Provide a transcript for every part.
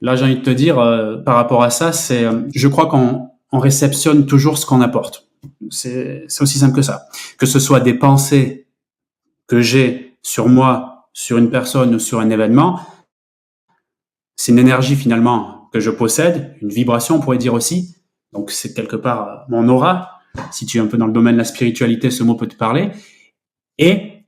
Là, j'ai envie de te dire, par rapport à ça, je crois qu'on réceptionne toujours ce qu'on apporte. C'est aussi simple que ça. Que ce soit des pensées que j'ai sur moi, sur une personne ou sur un événement, c'est une énergie finalement que je possède, une vibration, on pourrait dire aussi. Donc, c'est quelque part mon aura. Si tu es un peu dans le domaine de la spiritualité, ce mot peut te parler. Et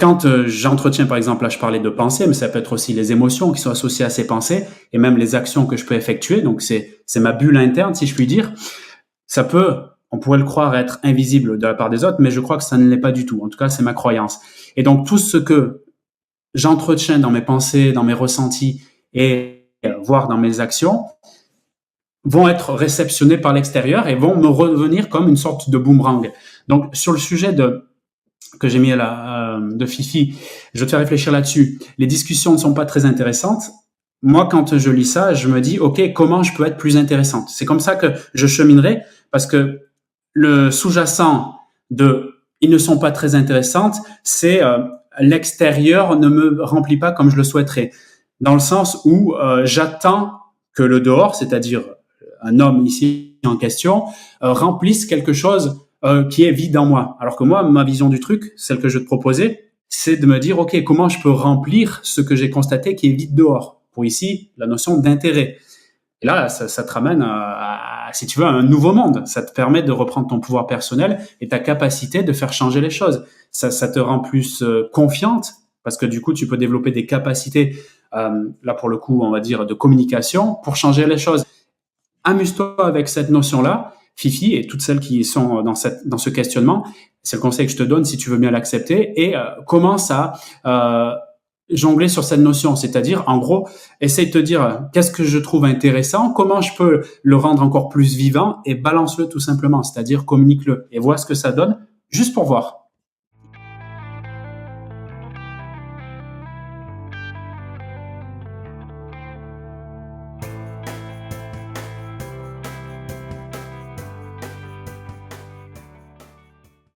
quand j'entretiens, par exemple, là je parlais de pensées, mais ça peut être aussi les émotions qui sont associées à ces pensées et même les actions que je peux effectuer. Donc c'est ma bulle interne, si je puis dire. Ça peut, on pourrait le croire être invisible de la part des autres, mais je crois que ça ne l'est pas du tout. En tout cas, c'est ma croyance. Et donc tout ce que j'entretiens dans mes pensées, dans mes ressentis et voire dans mes actions vont être réceptionnés par l'extérieur et vont me revenir comme une sorte de boomerang. Donc sur le sujet que j'ai mis de Fifi, je te fais réfléchir là-dessus. Les discussions ne sont pas très intéressantes. Moi, quand je lis ça, je me dis, OK, comment je peux être plus intéressante? C'est comme ça que je cheminerai, parce que le sous-jacent de ils ne sont pas très intéressantes, c'est l'extérieur ne me remplit pas comme je le souhaiterais. Dans le sens où j'attends que le dehors, c'est-à-dire un homme ici en question, remplisse quelque chose qui est vide en moi. Alors que moi, ma vision du truc, celle que je te proposais, c'est de me dire, OK, comment je peux remplir ce que j'ai constaté qui est vide dehors? Pour ici, la notion d'intérêt. Et là, ça te ramène si tu veux, à un nouveau monde. Ça te permet de reprendre ton pouvoir personnel et ta capacité de faire changer les choses. Ça te rend plus confiante, parce que du coup, tu peux développer des capacités, là pour le coup, on va dire, de communication pour changer les choses. Amuse-toi avec cette notion-là, Fifi, et toutes celles qui sont dans ce questionnement. C'est le conseil que je te donne si tu veux bien l'accepter, et commence à jongler sur cette notion, c'est-à-dire, en gros, essaye de te dire qu'est-ce que je trouve intéressant, comment je peux le rendre encore plus vivant, et balance-le tout simplement, c'est-à-dire communique-le, et vois ce que ça donne, juste pour voir.